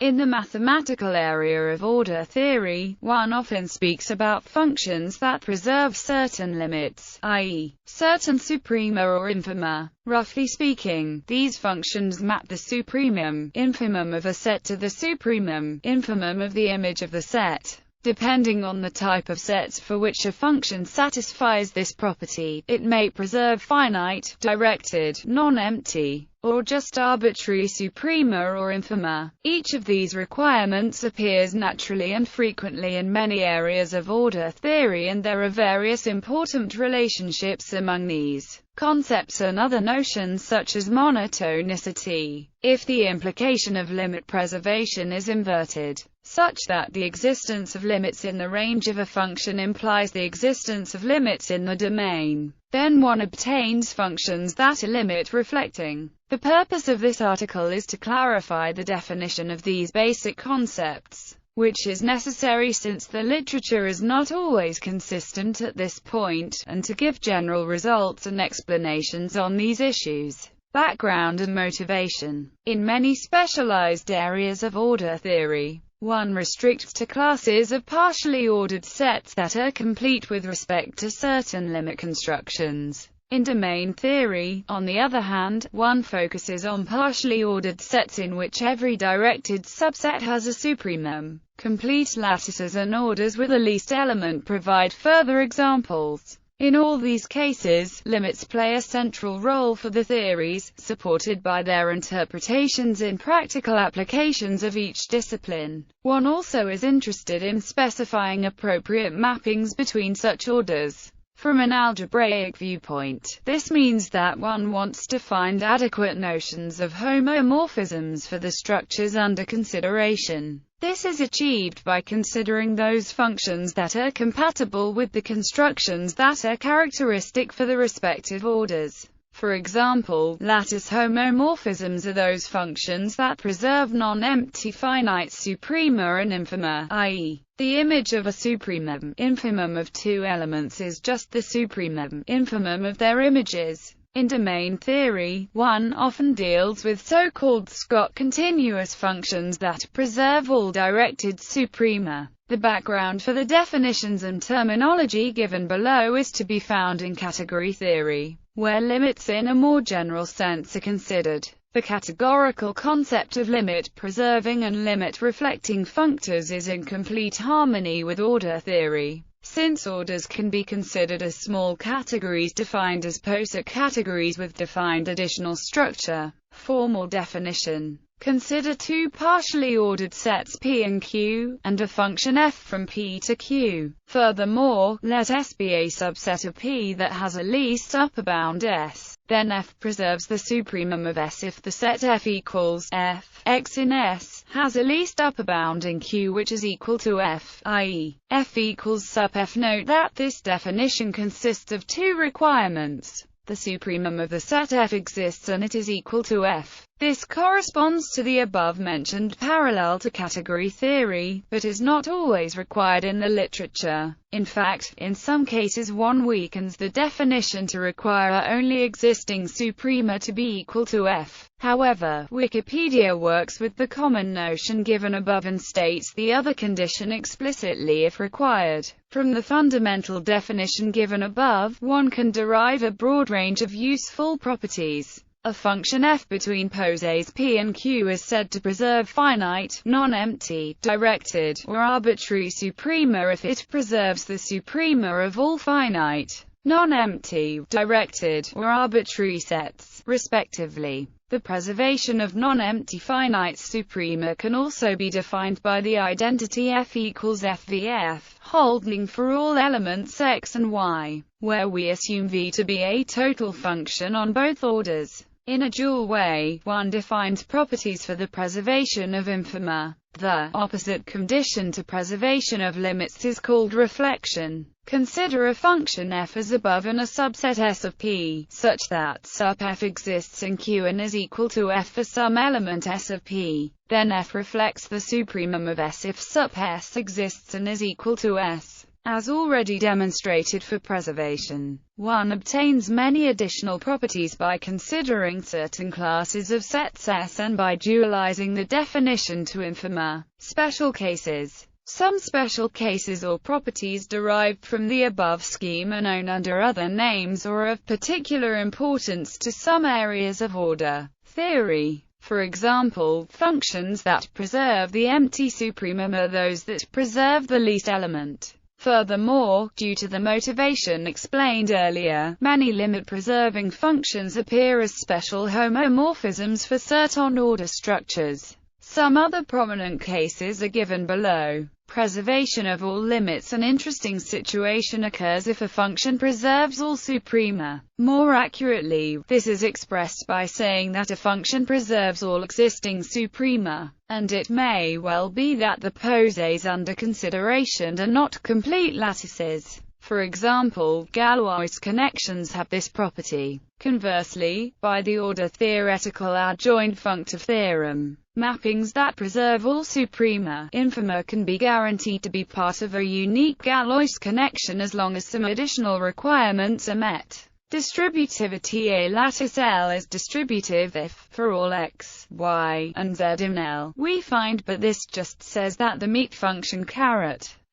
In the mathematical area of order theory, one often speaks about functions that preserve certain limits, i.e., certain suprema or infima. Roughly speaking, these functions map the supremum, infimum of a set to the supremum, infimum of the image of the set. Depending on the type of sets for which a function satisfies this property, it may preserve finite, directed, non-empty, or just arbitrary suprema or infima. Each of these requirements appears naturally and frequently in many areas of order theory, and there are various important relationships among these concepts and other notions such as monotonicity. If the implication of limit preservation is inverted, such that the existence of limits in the range of a function implies the existence of limits in the domain, then one obtains functions that are limit reflecting. The purpose of this article is to clarify the definition of these basic concepts, which is necessary since the literature is not always consistent at this point, and to give general results and explanations on these issues. Background and motivation. In many specialized areas of order theory, one restricts to classes of partially ordered sets that are complete with respect to certain limit constructions. In domain theory, on the other hand, one focuses on partially ordered sets in which every directed subset has a supremum. Complete lattices and orders with a least element provide further examples. In all these cases, limits play a central role for the theories, supported by their interpretations in practical applications of each discipline. One also is interested in specifying appropriate mappings between such orders. From an algebraic viewpoint, this means that one wants to find adequate notions of homomorphisms for the structures under consideration. This is achieved by considering those functions that are compatible with the constructions that are characteristic for the respective orders. For example, lattice homomorphisms are those functions that preserve non-empty finite suprema and infima, i.e., the image of a supremum, infimum of two elements is just the supremum, infimum of their images. In domain theory, one often deals with so-called Scott continuous functions that preserve all directed suprema. The background for the definitions and terminology given below is to be found in category theory, where limits in a more general sense are considered. The categorical concept of limit-preserving and limit-reflecting functors is in complete harmony with order theory, since orders can be considered as small categories defined as poset categories with defined additional structure. Formal definition. Consider two partially ordered sets P and Q, and a function f from P to Q. Furthermore, let S be a subset of P that has a least upper bound S. Then f preserves the supremum of S if the set f equals f x in S has a least upper bound in Q which is equal to f, i.e., f equals sup f. Note that this definition consists of two requirements. The supremum of the set f exists and it is equal to f. This corresponds to the above-mentioned parallel to category theory, but is not always required in the literature. In fact, in some cases one weakens the definition to require only existing suprema to be equal to f. However, Wikipedia works with the common notion given above and states the other condition explicitly if required. From the fundamental definition given above, one can derive a broad range of useful properties. A function f between poses P and Q is said to preserve finite, non-empty, directed, or arbitrary suprema if it preserves the suprema of all finite, non-empty, directed, or arbitrary sets, respectively. The preservation of non-empty finite suprema can also be defined by the identity f equals fvf, holding for all elements x and y, where we assume v to be a total function on both orders. In a dual way, one defines properties for the preservation of infima. The opposite condition to preservation of limits is called reflection. Consider a function f as above and a subset S of P, such that sup f exists in Q and is equal to f for some element S of P. Then f reflects the supremum of S if sup S exists and is equal to S. As already demonstrated for preservation, one obtains many additional properties by considering certain classes of sets S and by dualizing the definition to infima. Special cases. Some special cases or properties derived from the above scheme are known under other names or of particular importance to some areas of order theory. For example, functions that preserve the empty supremum are those that preserve the least element. Furthermore, due to the motivation explained earlier, many limit-preserving functions appear as special homomorphisms for certain order structures. Some other prominent cases are given below. Preservation of all limits. An interesting situation occurs if a function preserves all suprema. More accurately, this is expressed by saying that a function preserves all existing suprema, and it may well be that the poses under consideration are not complete lattices. For example, Galois connections have this property. Conversely, by the order theoretical adjoint functive theorem, mappings that preserve all suprema infima can be guaranteed to be part of a unique Galois connection as long as some additional requirements are met. Distributivity. A lattice L is distributive if, for all x, y, and z in L, we find, but this just says that the meet function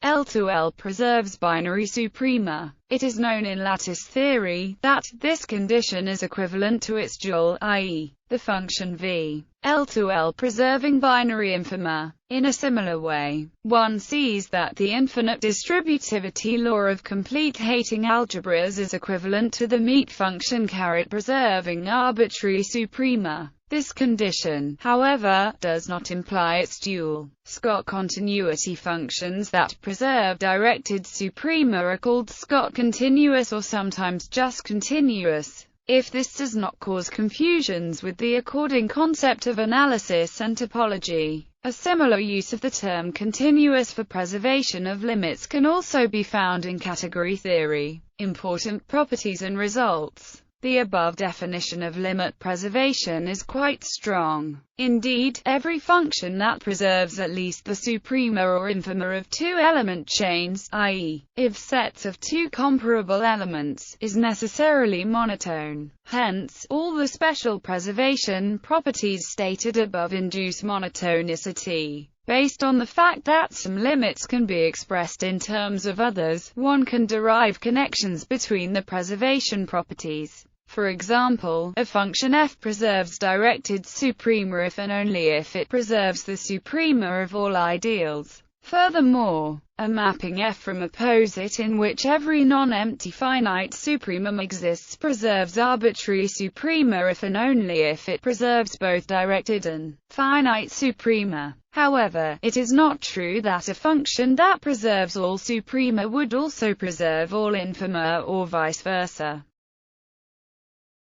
L to L preserves binary suprema. It is known in lattice theory that this condition is equivalent to its dual, i.e., the function v. L to L preserving binary infima. In a similar way, one sees that the infinite distributivity law of complete hating algebras is equivalent to the meet function preserving arbitrary suprema. This condition, however, does not imply its dual. Scott continuity functions that preserve directed suprema are called Scott continuous or sometimes just continuous. If this does not cause confusions with the according concept of analysis and topology, a similar use of the term continuous for preservation of limits can also be found in category theory. Important properties and results. The above definition of limit preservation is quite strong. Indeed, every function that preserves at least the suprema or infima of two-element chains, i.e., if sets of two comparable elements, is necessarily monotone. Hence, all the special preservation properties stated above induce monotonicity. Based on the fact that some limits can be expressed in terms of others, one can derive connections between the preservation properties. For example, a function f preserves directed suprema if and only if it preserves the suprema of all ideals. Furthermore, a mapping f from a poset in which every non-empty finite supremum exists preserves arbitrary suprema if and only if it preserves both directed and finite suprema. However, it is not true that a function that preserves all suprema would also preserve all infima or vice versa.